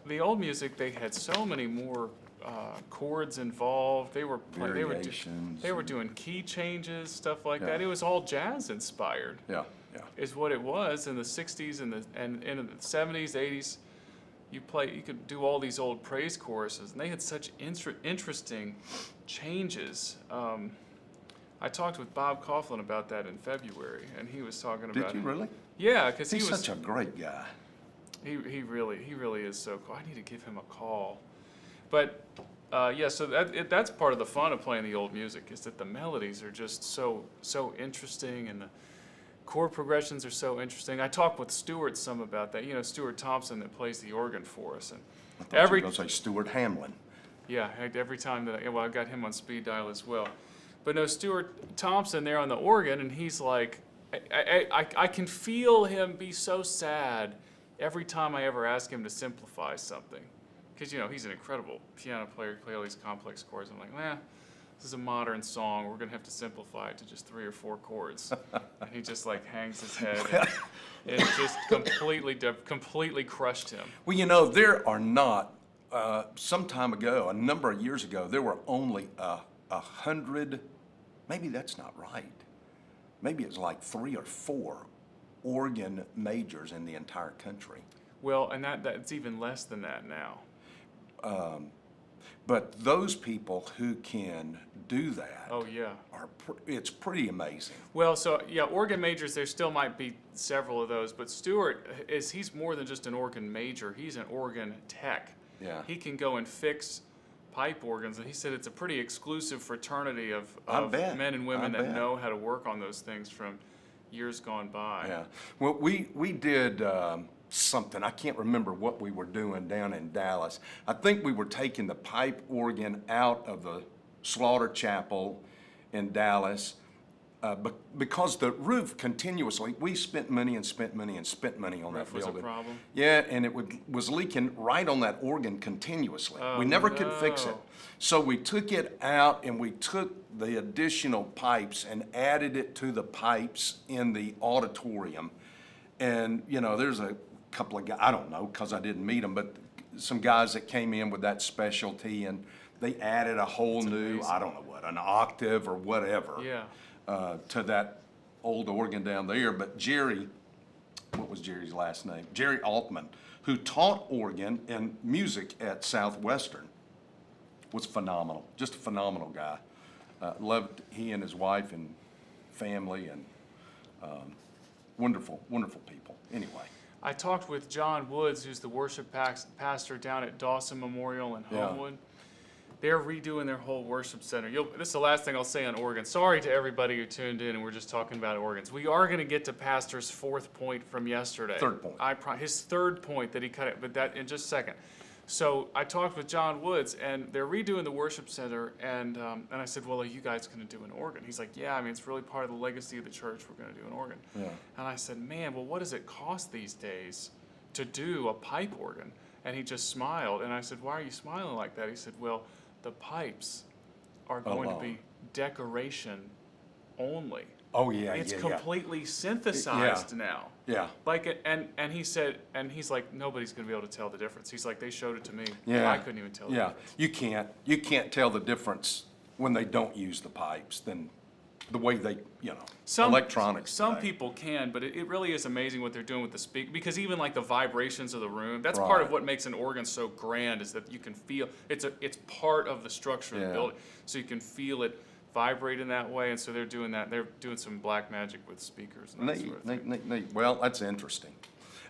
The old music, they had so many more chords involved. They were Variations. they were doing key changes, stuff like Yeah. that. It was all jazz inspired. Yeah, yeah. Is what it was in the '60s and in the '70s, '80s. You could do all these old praise choruses, and they had such interesting changes. I talked with Bob Coughlin about that in February, and he was talking about. Did you really? Yeah, because He's such a great guy. He really is so cool. I need to give him a call. But yeah, so that's part of the fun of playing the old music, is that the melodies are just so interesting, and the chord progressions are so interesting. I talked with Stuart some about that. You know, Stuart Thompson that plays the organ for us, and I thought you were going to say Stuart Hamlin. yeah, every time that I got him on speed dial as well. But no, Stuart Thompson there on the organ, and he's like, I can feel him be so sad every time I ever ask him to simplify something. Because, you know, he's an incredible piano player, play all these complex chords. I'm like, this is a modern song. We're going to have to simplify it to just 3 or 4 chords. And he just like hangs his head. And it just completely crushed him. Well, you know, there are not, some time ago, a number of years ago, there were only 100, maybe that's not right. Maybe it's like 3 or 4 organ majors in the entire country. Well, and that's even less than that now. But those people who can do that, oh yeah, it's pretty amazing. Well, so yeah, organ majors, there still might be several of those, but Stuart he's more than just an organ major. He's an organ tech. Yeah. He can go and fix pipe organs, and he said it's a pretty exclusive fraternity of men and women that know how to work on those things from years gone by. Yeah. Well, we did something. I can't remember what we were doing down in Dallas. I think we were taking the pipe organ out of the Slaughter Chapel in Dallas because the roof continuously, we spent money on that building. Roof was a problem? Yeah, and it was leaking right on that organ continuously. We never could fix it. So we took it out, and we took the additional pipes and added it to the pipes in the auditorium. And, you know, there's a couple of guys, I don't know, because I didn't meet them, but some guys that came in with that specialty, and they added a whole new, I don't know what, an octave or whatever. Yeah. To that old organ down there. But Jerry, what was Jerry's last name? Jerry Altman, who taught organ and music at Southwestern, was phenomenal. Just a phenomenal guy. Loved he and his wife and family, and wonderful, wonderful people. Anyway. I talked with John Woods, who's the worship pastor down at Dawson Memorial in Homewood. They're redoing their whole worship center. This is the last thing I'll say on organs. Sorry to everybody who tuned in and we're just talking about organs. We are going to get to Pastor's 4th point from yesterday. 3rd point. His 3rd point that he cut it, but that in just a second. So I talked with John Woods, and they're redoing the worship center, and I said, well, are you guys going to do an organ? He's like, yeah, I mean, it's really part of the legacy of the church. We're going to do an organ. Yeah. And I said, man, well, what does it cost these days to do a pipe organ? And he just smiled, and I said, why are you smiling like that? He said, well, the pipes are going to be decoration only. Oh yeah, it's completely synthesized now. Yeah. Like and he said, and he's like, nobody's going to be able to tell the difference. He's like, they showed it to me. Yeah. I couldn't even tell the difference. You can't tell the difference when they don't use the pipes than the way they, electronics. Some today. people can, but it really is amazing what they're doing with the speaker, because even like the vibrations of the room, that's Right. part of what makes an organ so grand, is that you can feel it's part of the structure of the building, so you can feel it vibrate in that way. And so they're doing that. They're doing some black magic with speakers and that sort of thing. Neat. Well, that's interesting.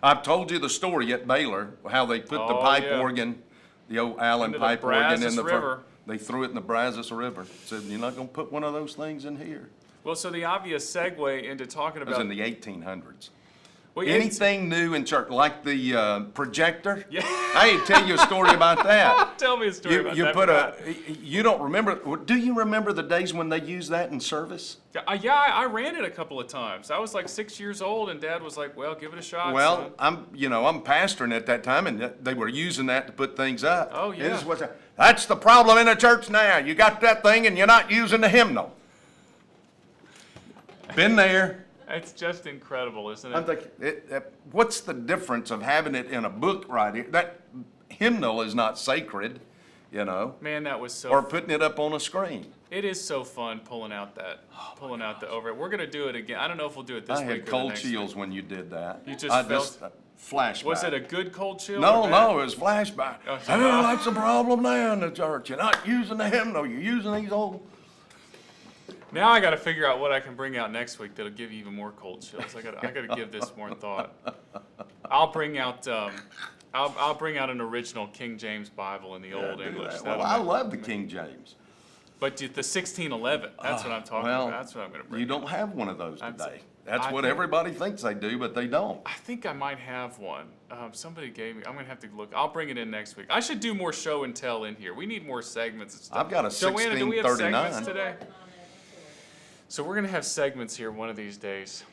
I've told you the story at Baylor, how they put the pipe organ, the old Allen Into pipe the organ in the Brazos River. They threw it in the Brazos River. Said, you're not going to put one of those things in here. Well, so the obvious segue into talking It was about in the 1800s. well, Anything new in church, like the projector? Yeah. I need to tell you a story about that. Tell me a story about You that. you don't remember, do you remember the days when they used that in service? Yeah, I ran it a couple of times. I was like 6 years old, and Dad was like, well, give it a shot, Well, son. I'm pastoring at that time, and they were using that to put things up. Oh, yeah. This is that's the problem in the church now. You got that thing, and you're not using the hymnal. Been there. It's just incredible, isn't it? I'm thinking, what's the difference of having it in a book right here? That hymnal is not sacred, you know, Man, that was so. or putting it up on a screen. It is so fun pulling out the over. We're gonna do it again. I don't know if we'll do it this I week. had or the cold next chills week. when you did that. You just I felt. flashback. Was it a good cold chill? No, or bad? no, it was flashback. Oh, Hey, that's the problem now in the church. You're not using the hymnal. You're using these old. Now I got to figure out what I can bring out next week that'll give you even more cold chills. I got to give this more thought. I'll bring out I'll bring out an original King James Bible in the Old English. Well, I love the King James. But the 1611, that's what I'm talking Well, about. That's what I'm going to bring. You don't have one of those today. That's I what think- everybody thinks they do, but they don't. I think I might have one. Somebody gave me. I'm gonna have to look. I'll bring it in next week. I should do more show and tell in here. We need more segments and stuff. I've got a Joanna, do we have 1639. segments today? So we're gonna have segments here one of these days.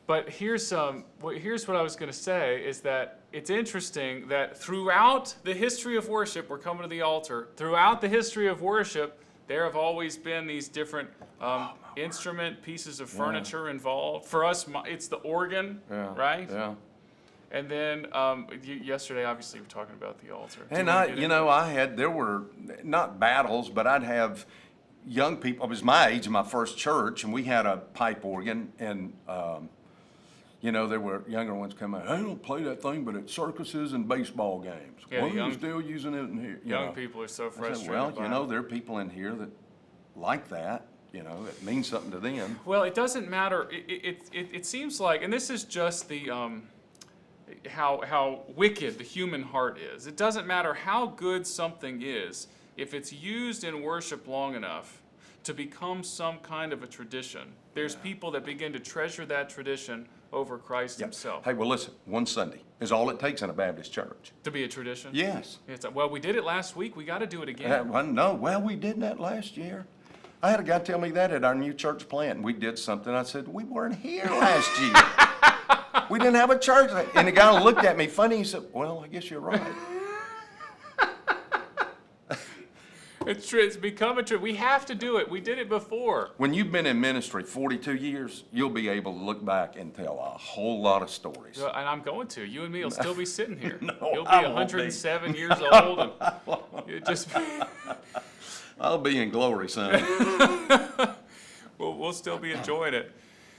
But here's what I was gonna say is that it's interesting that throughout the history of worship, we're coming to the altar. Throughout the history of worship, there have always been these different instrument pieces of furniture involved. For us, it's the organ, right? Yeah. And then yesterday, obviously, we're talking about the altar. And there were not battles, but I'd have young people. It was my age in my first church, and we had a pipe organ, and there were younger ones coming out. I don't play that thing, but at circuses and baseball games. Yeah, Why are you still using it in here? Young people are so I frustrated. said, well, by it. there are people in here that like that. It means something to them. Well, it doesn't matter. It seems like, and this is just the how wicked the human heart is. It doesn't matter how good something is if it's used in worship long enough to become some kind of a tradition. There's people that begin to treasure that tradition over Christ himself. Hey, well, listen, one Sunday is all it takes in a Baptist church. To be a tradition? Yes. Well, we did it last week. We got to do it again. We did that last year. I had a guy tell me that at our new church plant. We did something. I said, we weren't here last year. We didn't have a church. And the guy looked at me funny. He said, well, I guess you're right. It's true. It's become a true. We have to do it. We did it before. When you've been in ministry 42 years, you'll be able to look back and tell a whole lot of stories. And I'm going to. You and me will still be sitting here. No, You'll be I won't 107 years old. And you just I'll be in glory, son. we'll still be enjoying it.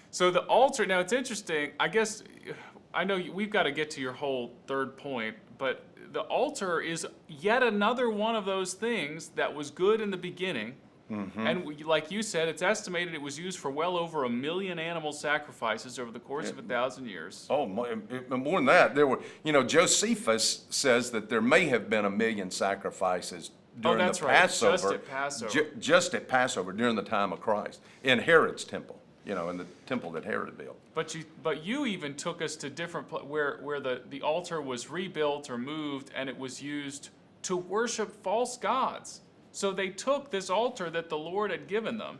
So the altar. Now it's interesting. I know we've got to get to your whole third point, but the altar is yet another one of those things that was good in the beginning. Mm-hmm. And like you said, it's estimated it was used for well over 1 million animal sacrifices over the course of 1,000 years. Oh, more than that. There were, Josephus says that there may have been 1 million sacrifices during the Passover. Just at Passover. Just at Passover during the time of Christ in Herod's temple. In the temple that Herod built. But you even took us to different where the altar was rebuilt or moved, and it was used to worship false gods. So they took this altar that the Lord had given them,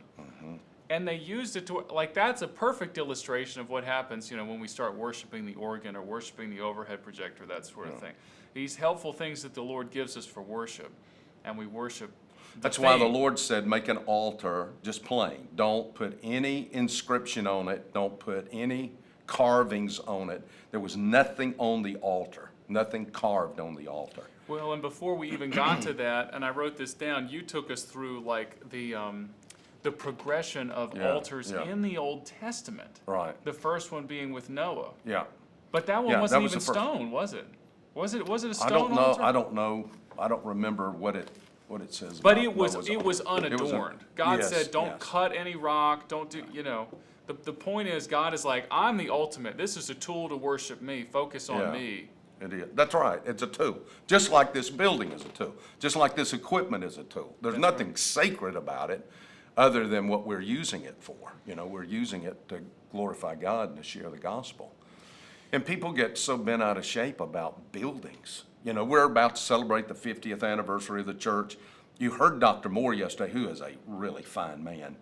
and they used it to, that's a perfect illustration of what happens, when we start worshiping the organ or worshiping the overhead projector, that sort of thing. These helpful things that the Lord gives us for worship, and we worship. That's why the Lord said, make an altar just plain. Don't put any inscription on it. Don't put any carvings on it. There was nothing on the altar, nothing carved on the altar. Well, and before we even got to that, and I wrote this down, you took us through the progression of altars in the Old Testament. Right. The first one being with Noah. Yeah. But that one wasn't even stone, was it? Was it a stone altar? I don't know. I don't remember what it says. But it was unadorned. God said, don't cut any rock, don't do, The point is, God is like, I'm the ultimate. This is a tool to worship me. Focus on me. It is. That's right. It's a tool. Just like this building is a tool. Just like this equipment is a tool. There's nothing sacred about it other than what we're using it for. We're using it to glorify God and to share the gospel. And people get so bent out of shape about buildings. We're about to celebrate the 50th anniversary of the church. You heard Dr. Moore yesterday, who is a really fine man,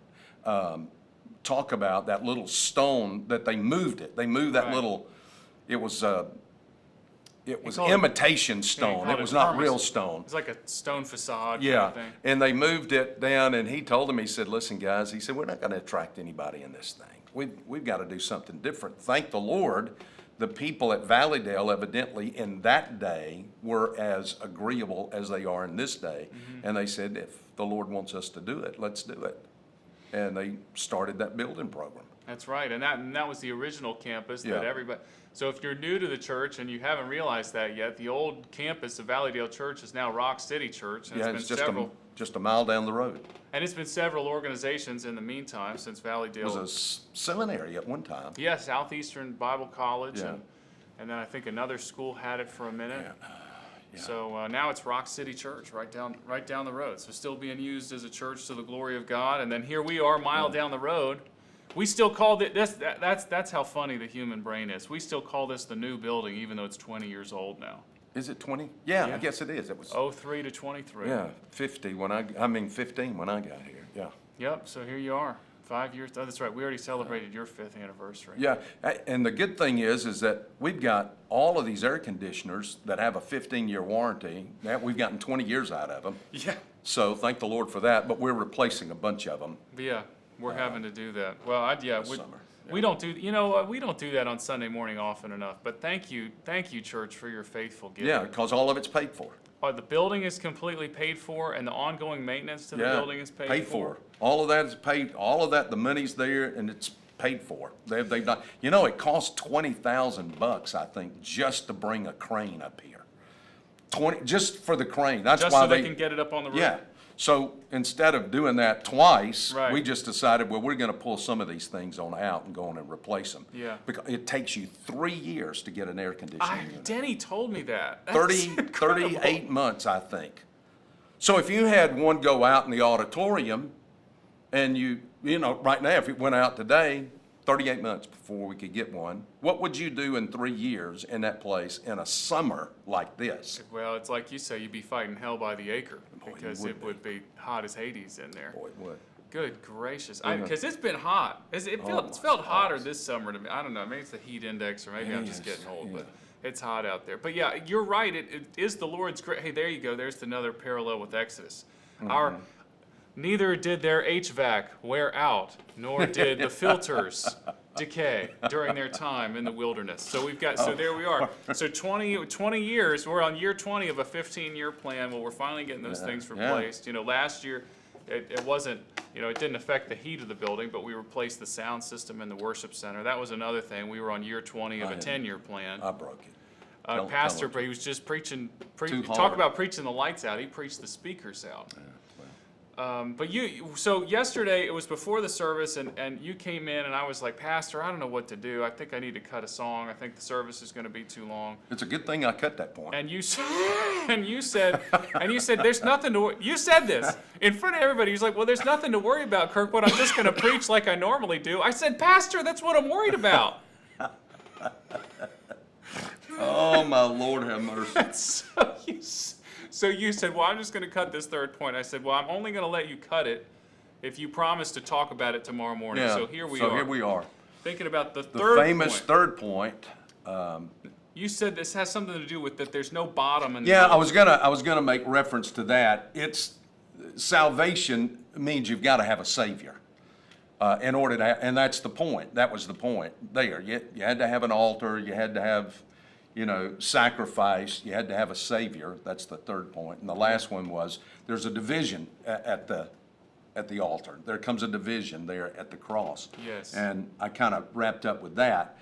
talk about that little stone that they moved it. They moved that little, it was imitation stone. It was not real stone. It's like a stone facade. Yeah, kind of thing. and they moved it down, and he told them, he said, listen, guys, he said, we're not going to attract anybody in this thing. we've got to do something different. Thank the Lord, the people at Valleydale evidently in that day were as agreeable as they are in this day. And they said, if the Lord wants us to do it, let's do it. And they started that building program. That's right, and that was the original campus that Yeah. everybody. So if you're new to the church and you haven't realized that yet, the old campus of Valleydale Church is now Rock City Church, and Yeah, it's it's been several. just a mile down the road. And it's been several organizations in the meantime since It was Valleydale. a seminary at one time. Yeah, Southeastern Bible College, Yeah. and then I think another school had it for a minute. Yeah. So now it's Rock City Church, right down the road. So still being used as a church to the glory of God. And then here we are, a mile down the road. We still call it this. That's how funny the human brain is. We still call this the new building, even though it's 20 years old now. Is it 20? Yeah, Yeah. I guess it is. It was, 03 to 23. yeah, 15 when I got here, yeah. Yep. So here you are, 5 years. Oh, that's right. We already celebrated your 5th anniversary. Yeah, and the good thing is that we've got all of these air conditioners that have a 15-year warranty. That we've gotten 20 years out of them. Yeah. So thank the Lord for that, but we're replacing a bunch of them. But yeah, we're having to do that. Well, this summer. we don't do. You know, we don't do that on Sunday morning often enough. But thank you, church, for your faithful giving. Yeah, because all of it's paid for. The building is completely paid for, and the ongoing maintenance to the Yeah, building is paid for. All of that is paid, all of that, the money's there and it's paid for. They've done, you know, it costs $20,000, I think, just to bring a crane up here. Just for the crane. That's Just why so they can get it up on the roof. Yeah. So instead of doing that twice, Right. we just decided, well, we're gonna pull some of these things on out and go on and replace them. Yeah. Because it takes you 3 years to get an air conditioning unit. Denny told me that. That's 38 months, I think. So if you had one go out in the auditorium and you know, right now, if it went out today, 38 months before we could get one, what would you do in 3 years in that place in a summer like this? Well, it's like you say, you'd be fighting hell by the acre Boy, you because would it would be hot as Hades in there. Boy, it would. Good gracious. Yeah. Because it's been hot. It's my felt hotter gosh. this summer to me. I don't know. Maybe it's the heat index or maybe I'm just Yes, getting old, yeah. but it's hot out there. But yeah, you're right. It is the Lord's grace. Hey, there you go. There's another parallel with Exodus. Mm-hmm. Neither did their HVAC wear out, nor did the filters decay during their time in the wilderness. So so there we are. So 20 years, we're on year 20 of a 15-year plan. Well, we're finally getting those things yeah. replaced. You know, last year, it wasn't, you know, it didn't affect the heat of the building, but we replaced the sound system in the worship center. That was another thing. We were on year 20 of a 10-year plan. I broke it. Pastor, tell but he was just preaching, Too talk hard. about preaching the lights out. He preached the speakers out. Yeah, well. But so yesterday, it was before the service, and you came in, and I was like, Pastor, I don't know what to do. I think I need to cut a song. I think the service is going to be too long. It's a good thing I cut that point. And you said, there's nothing to. You said this in front of everybody. He's like, well, there's nothing to worry about, Kirkwood. I'm just going to preach like I normally do. I said, Pastor, that's what I'm worried about. Oh, my Lord have mercy. So you said, well, I'm just going to cut this third point. I said, well, I'm only going to let you cut it if you promise to talk about it tomorrow morning. Yeah, So here we are. Thinking about the The third famous point. third point. You said this has something to do with that there's no bottom in the Yeah, building. I was gonna make reference to that. It's, salvation means you've gotta have a savior. In order to, and that's the point. That was the point there. You had to have an altar, you had to have, you know, sacrifice, you had to have a savior. That's the third point. And the last one was, there's a division at the altar. There comes a division there at the cross. Yes. And I kind of wrapped up with that.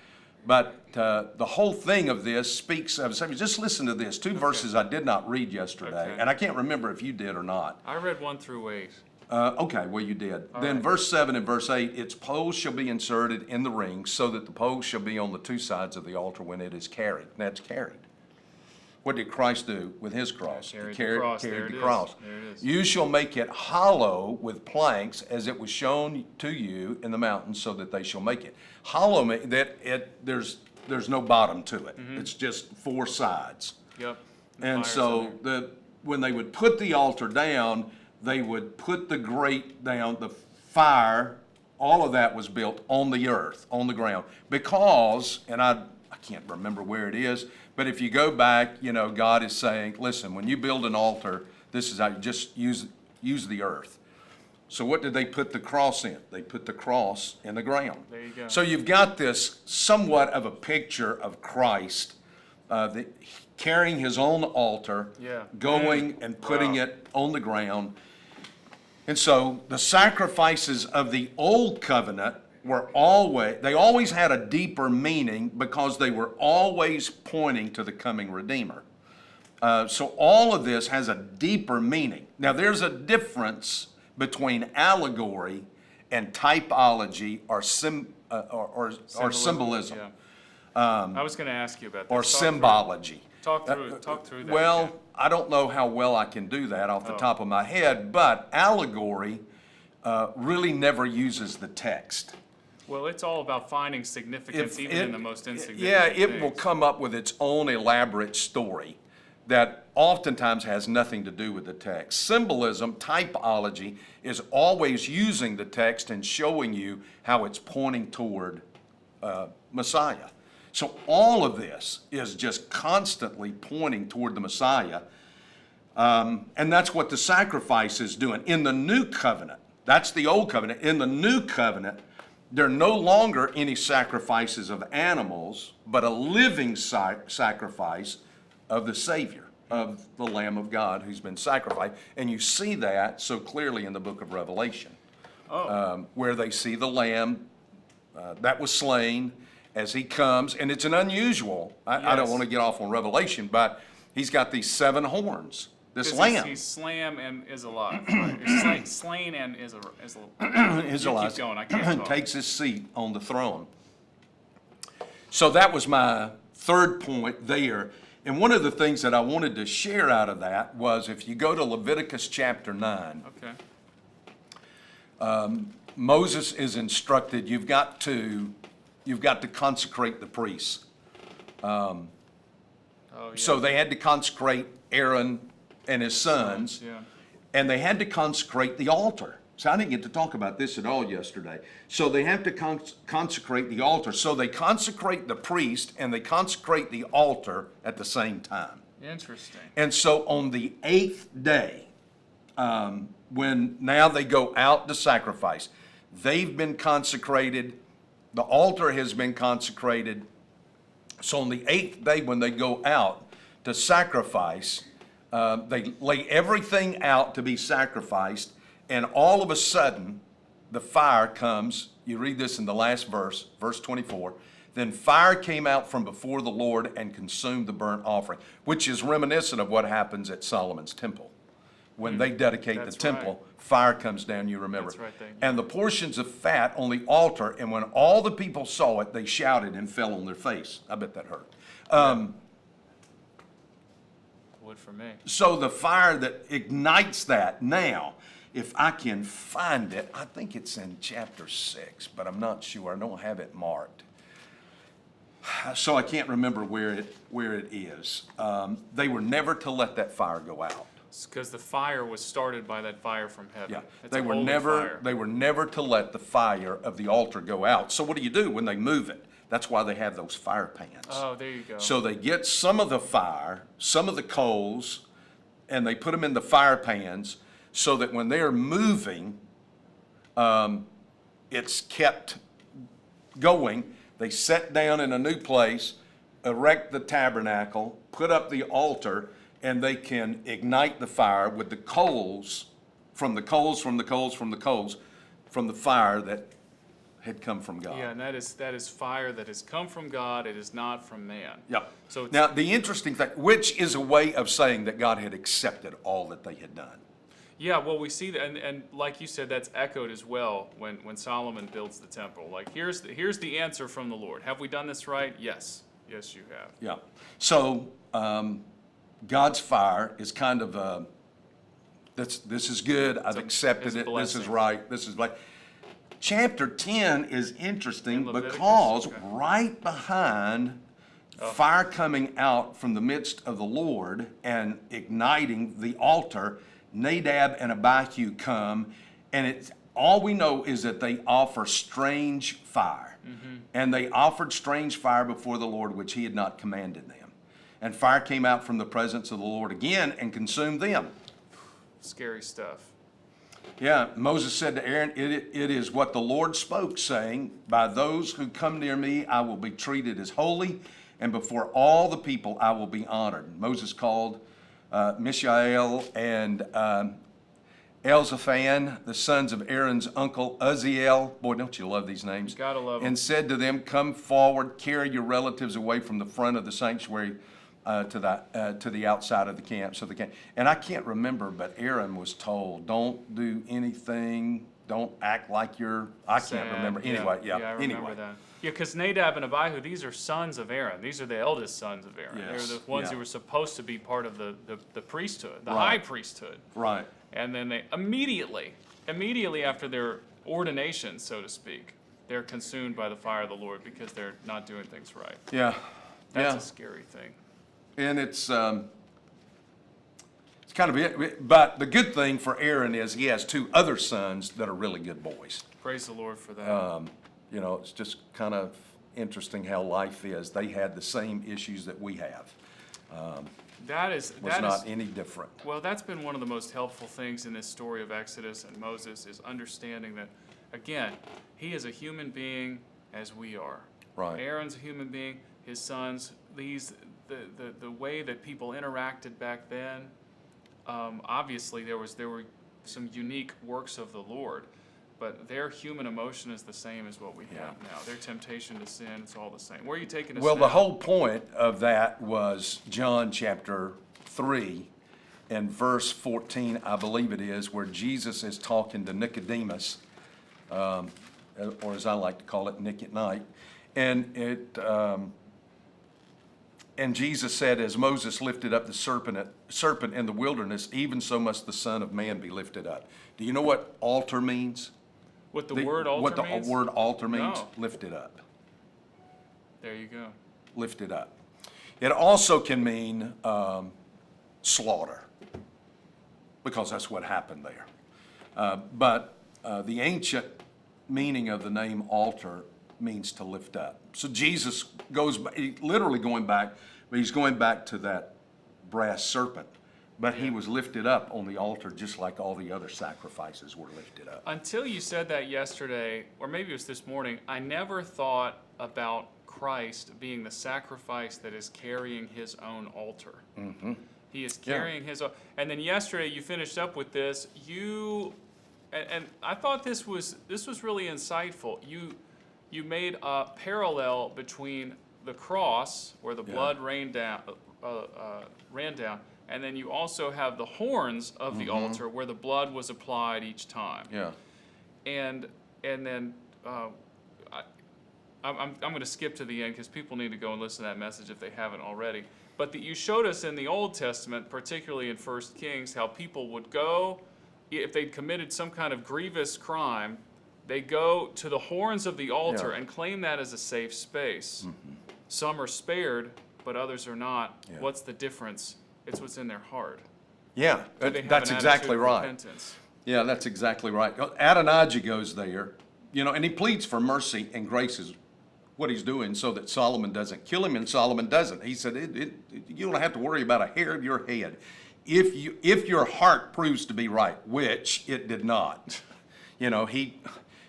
But the whole thing of this speaks of, just listen to this, two verses I did not read yesterday, Okay. and I can't remember if you did or not. I read 1 through 8. Okay, well, you did. Then right. verse 7 and verse 8, its poles shall be inserted in the rings, so that the poles shall be on the two sides of the altar when it is carried. That's carried. What did Christ do with his cross? Carried He the cross. carried There it the is. cross. There it is. You shall make it hollow with planks, as it was shown to you in the mountains, so that they shall make it. Hollow, there's no bottom to it. Mm-hmm. It's just four sides. Yep. The And fire's so in there. when they would put the altar down, they would put the grate down, the fire, all of that was built on the earth, on the ground. Because, and I can't remember where it is, but if you go back, you know, God is saying, listen, when you build an altar, this is how you just use the earth. So what did they put the cross in? They put the cross in the ground. There you go. So you've got this somewhat of a picture of Christ carrying his own altar, Yeah. going and putting Wow. it on the ground. And so the sacrifices of the old covenant were they always had a deeper meaning because they were always pointing to the coming Redeemer. So all of this has a deeper meaning. Now there's a difference between allegory and typology or symbolism. Yeah. I was going to ask you about that. Or symbology. Talk through that. Well, again. I don't know how well I can do that off the top of my head, but allegory really never uses the text. Well, it's all about finding significance even in the most insignificant Yeah, it will things. come up with its own elaborate story that oftentimes has nothing to do with the text. Symbolism, typology, is always using the text and showing you how it's pointing toward Messiah. So all of this is just constantly pointing toward the Messiah. And that's what the sacrifice is doing. In the new covenant, that's the old covenant. In the new covenant, there are no longer any sacrifices of animals, but a living sacrifice of the Savior, of the Lamb of God who's been sacrificed. And you see that so clearly in the book of Revelation, where they see the Lamb that was slain as he comes. And it's an unusual, I don't Yes. want to get off on Revelation, but he's got these 7 horns. This 'Cause lamb He's slain and is alive. Right? He's slain and is alive. is You alive, keep going. I can't talk. takes his seat on the throne. So that was my third point there. And one of the things that I wanted to share out of that was if you go to Leviticus chapter 9, Okay. Moses is instructed you've got to consecrate the priests. Oh, yeah. So they had to consecrate Aaron and his sons, Yeah. and they had to consecrate the altar. So I didn't get to talk about this at all yesterday. So they have to consecrate the altar. So they consecrate the priest and they consecrate the altar at the same time. Interesting. And so on the 8th day, when now they go out to sacrifice, they've been consecrated, the altar has been consecrated. So on the 8th day when they go out to sacrifice, they lay everything out to be sacrificed, and all of a sudden, the fire comes. You read this in the last verse, verse 24. Then fire came out from before the Lord and consumed the burnt offering, which is reminiscent of what happens at Solomon's temple. When they dedicate That's the temple, right. fire comes down, you remember. That's right, And the portions of fat on the altar, and when all the people saw it, they shouted and fell on their face. I bet that hurt. Would for me. So the fire that ignites that now, if I can find it, I think it's in chapter 6, but I'm not sure. I don't have it marked. So I can't remember where it is. They were never to let that fire go out. It's because the fire was started by that fire from heaven. Yeah, It's they a were holy fire. never to let the fire of the altar go out. So what do you do when they move it? That's why they have those fire pans. Oh, there you go. So they get some of the fire, some of the coals, and they put them in the fire pans so that when they're moving, it's kept going. They set down in a new place, erect the tabernacle, put up the altar, and they can ignite the fire with the coals from the fire that had come from God. Yeah, and that is fire that has come from God. It is not from man. Yeah. So it's, Now, the interesting thing, which is a way of saying that God had accepted all that they had done. yeah, well, we see that, and like you said, that's echoed as well when Solomon builds the temple. Like, here's the answer from the Lord. Have we done this right? Yes. Yes, you have. Yeah. So God's fire is kind of this is good. I've accepted it's a it. This blessing. is right. This is like. Chapter 10 is interesting In Leviticus? because Okay. right behind fire coming out from the midst of the Lord and igniting the altar, Nadab and Abihu come, and it's all we know is that they offer strange fire. Mm-hmm. And they offered strange fire before the Lord, which he had not commanded them. And fire came out from the presence of the Lord again and consumed them. Scary stuff. Yeah, Moses said to Aaron, it is what the Lord spoke, saying, by those who come near me I will be treated as holy, and before all the people I will be honored. Moses called Mishael and Elzaphan, the sons of Aaron's uncle Uzziel. Boy, don't you love these names? Gotta love them. And said to them, come forward, carry your relatives away from the front of the sanctuary to the outside of the camp. And I can't remember, but Aaron was told, don't do anything, don't act like I can't remember. Anyway, I remember that. Yeah, because Nadab and Abihu, these are sons of Aaron. These are the eldest sons of Aaron. Yes. They're the ones who were supposed to be part of the priesthood, the Right. high priesthood. Right. And then they immediately after their ordination, so to speak, they're consumed by the fire of the Lord because they're not doing things right. Yeah. That's Yeah. a scary thing. And it's kind of it. But the good thing for Aaron is he has two other sons that are really good boys. Praise the Lord for that. It's just kind of interesting how life is. They had the same issues that we have. That is Not any different. Well, that's been one of the most helpful things in this story of Exodus and Moses is understanding that, again, he is a human being as we are. Right. Aaron's a human being. His sons. The way that people interacted back then. Obviously, there were some unique works of the Lord, but their human emotion is the same as what we have now. Their temptation to sin, it's all the same. Where are you taking us Well, now? the whole point of that was John chapter 3 and verse 14, I believe it is, where Jesus is talking to Nicodemus, or as I like to call it, Nick at night. And Jesus said, as Moses lifted up the serpent in the wilderness, even so must the Son of Man be lifted up. Do you know what altar means? What the word altar means? What the word altar means? No. Lifted up. There you go. Lifted up. It also can mean slaughter, because that's what happened there. But the ancient meaning of the name altar means to lift up. So Jesus goes, literally going back, but he's going back to that brass serpent. But he was lifted up on the altar just like all the other sacrifices were lifted up. Until you said that yesterday, or maybe it was this morning, I never thought about Christ being the sacrifice that is carrying his own altar. Mm-hmm. He is carrying his own. And then yesterday you finished up with this. And I thought this was really insightful. You made a parallel between the cross, where the blood ran down, and then you also have the horns of the altar, where the blood was applied each time. Yeah. And then I'm going to skip to the end because people need to go and listen to that message if they haven't already. But you showed us in the Old Testament, particularly in 1 Kings, how people would go, if they'd committed some kind of grievous crime, they go to the horns of the altar and claim that as a safe space. Mm-hmm. Some are spared, but others are not. Yeah. What's the difference? It's what's in their heart. Yeah, that's exactly right. Repentance? Yeah, that's exactly right. Adonijah goes there, and he pleads for mercy and grace is what he's doing so that Solomon doesn't kill him, and Solomon doesn't. He said, you don't have to worry about a hair of your head. If your heart proves to be right, which it did not, he,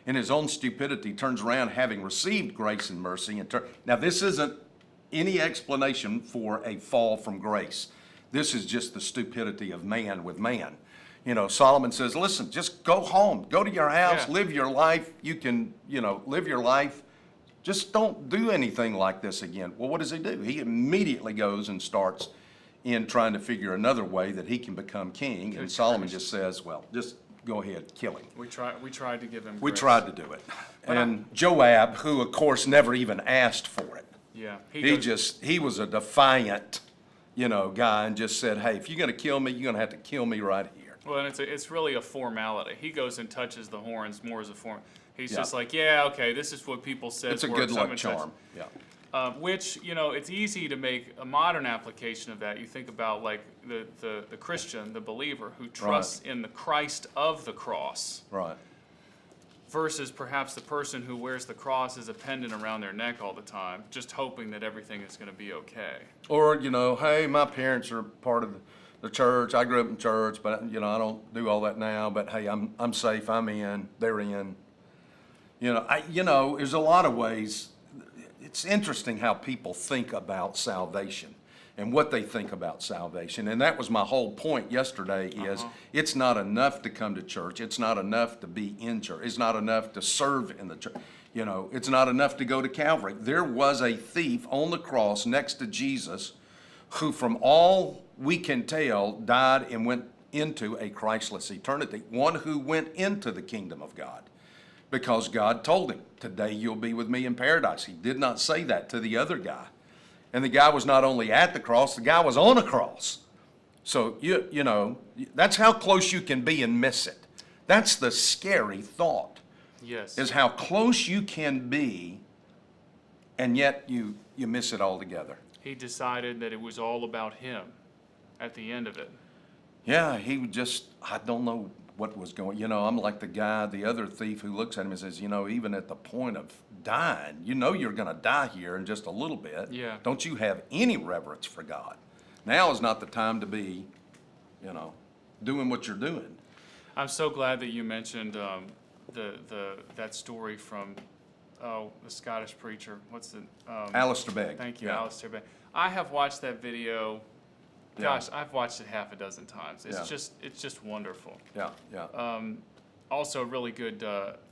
in his own stupidity, turns around having received grace and mercy. Now, this isn't any explanation for a fall from grace. This is just the stupidity of man with man. Solomon says, listen, just go home, go to your house, live your life. You can, live your life. Just don't do anything like this again. Well, what does he do? He immediately goes and starts in trying to figure another way that he can become king. And Solomon just says, well, just go ahead, kill him. We tried to give him grace. We tried to do it. And Joab, who of course never even asked for it. Yeah. He was a defiant, guy, and just said, hey, if you're going to kill me, you're going to have to kill me right here. Well, and it's really a formality. He goes and touches the horns more as a form. He's just like, okay, this is what people said. It's a good luck charm. Yeah. Which, it's easy to make a modern application of that. You think about like the Christian, the believer, who trusts in the Christ of the cross. Right. Versus perhaps the person who wears the cross as a pendant around their neck all the time, just hoping that everything is going to be okay. Or, hey, my parents are part of the church. I grew up in church, but I don't do all that now. But hey, I'm safe. I'm in. They're in. There's a lot of ways. It's interesting how people think about salvation and what they think about salvation. And that was my whole point yesterday is it's not enough to come to church. It's not enough to be in church. It's not enough to serve in the church. It's not enough to go to Calvary. There was a thief on the cross next to Jesus who, from all we can tell, died and went into a Christless eternity. One who went into the kingdom of God because God told him, today you'll be with me in paradise. He did not say that to the other guy. And the guy was not only at the cross, the guy was on a cross. So, that's how close you can be and miss it. That's the scary thought. Yes. Is how close you can be, and yet you miss it altogether. He decided that it was all about him at the end of it. Yeah, he would I don't know what was going, I'm like the other thief who looks at him and says, even at the point of dying, you're going to die here in just a little bit. Yeah. Don't you have any reverence for God? Now is not the time to be, doing what you're doing. I'm so glad that you mentioned that story from the Scottish preacher. What's the Alistair Begg. Thank you, Yeah. Alistair Begg. I have watched that video. Gosh, I've watched it half a dozen times. It's just wonderful. Yeah. Also, really good.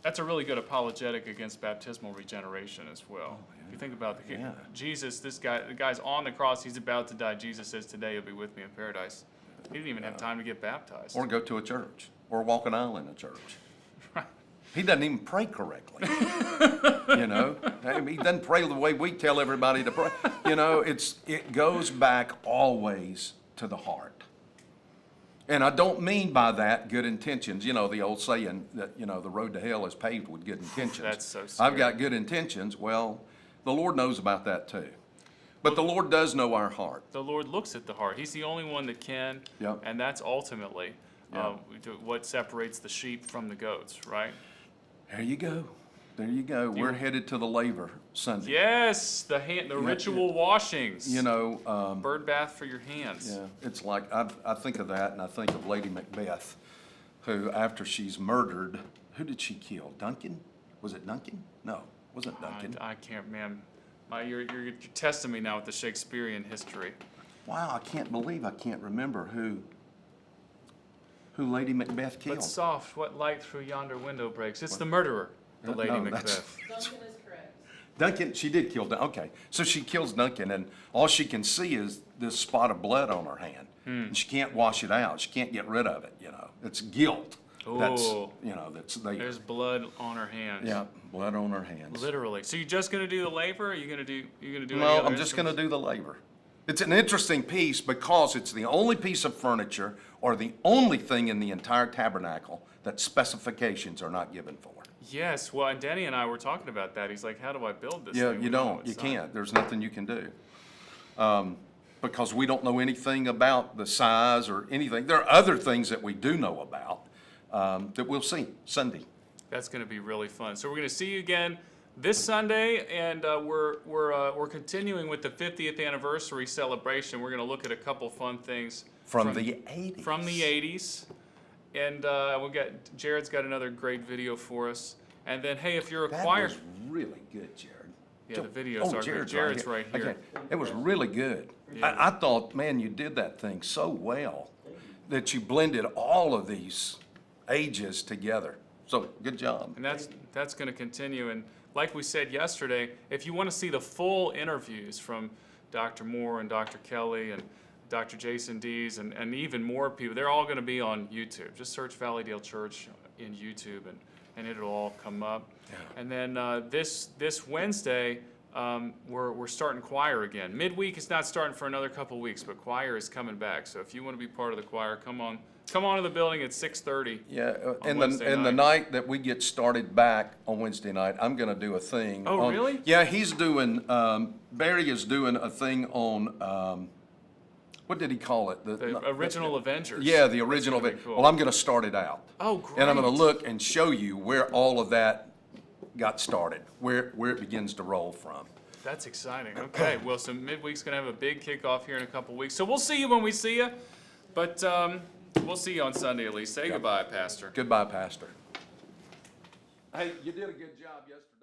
That's a really good apologetic against baptismal regeneration as well. If you think about Jesus, the guy's on the cross. He's about to die. Jesus says, "Today you'll be with me in paradise." He didn't even have time to get baptized. Or go to a church, or walk an aisle in a church. He doesn't even pray correctly. He doesn't pray the way we tell everybody to pray. It goes back always to the heart. And I don't mean by that good intentions. The old saying that, the road to hell is paved with good intentions. That's so scary. I've got good intentions. Well, the Lord knows about that too. But the Lord does know our heart. The Lord looks at the heart. He's the only one that can. Yep. And that's ultimately what separates the sheep from the goats, right? There you go. We're headed to the laver Sunday. Yes, the ritual washings. Bird bath for your hands. Yeah, it's like I think of that, and I think of Lady Macbeth, who after she's murdered, who did she kill? Duncan? Was it Duncan? No, wasn't Duncan. I can't, man. You're testing me now with the Shakespearean history. Wow, I can't believe I can't remember who Lady Macbeth killed. But soft, what light through yonder window breaks? It's the murderer, the Lady Macbeth. Duncan is correct. Duncan, she did kill Duncan. Okay, so she kills Duncan, and all she can see is this spot of blood on her hand. And she can't wash it out. She can't get rid of it, It's guilt. Oh, That's there. There's blood on her hands. Yeah, blood on her hands. Literally. So you're just going to do the labor, or you're going to do any No, other I'm just going to do the labor. It's an interesting piece because it's the only piece of furniture or the only thing in the entire tabernacle that specifications are not given for. Yes, well, and Denny and I were talking about that. He's like, how do I build this Yeah, thing? you don't. You can't. There's nothing you can do. Because we don't know anything about the size or anything. There are other things that we do know about that we'll see Sunday. That's going to be really fun. So we're going to see you again this Sunday, and we're continuing with the 50th anniversary celebration. We're going to look at a couple fun things From the 80s. From the 80s. And Jared's got another great video for us. And then, hey, if you're a choir... That was really good, Jared. Yeah, the videos are good. Jared's right here. Okay. It was really good. Yeah. I thought, man, you did that thing so well that you blended all of these ages together. So, good job. And that's going to continue. And like we said yesterday, if you want to see the full interviews from Dr. Moore and Dr. Kelly and Dr. Jason Dees and even more people, they're all going to be on YouTube. Just search Valleydale Church in YouTube and it'll all come up. Yeah. And then this Wednesday, we're starting choir again. Midweek is not starting for another couple weeks, but choir is coming back. So if you want to be part of the choir, come on to the building at 6:30. Yeah, and the night that we get started back on Wednesday night, I'm going to do a thing. Oh, really? Yeah, he's doing. Barry is doing a thing on. What did he call it? The original Avengers. Yeah, the original. Cool. Well, I'm going to start it out. Oh, great. And I'm going to look and show you where all of that got started, where it begins to roll from. That's exciting. Okay, well, so midweek's going to have a big kickoff here in a couple weeks. So we'll see you when we see you. But we'll see you on Sunday at least. Say goodbye, Pastor. Goodbye, Pastor. Hey, you did a good job yesterday.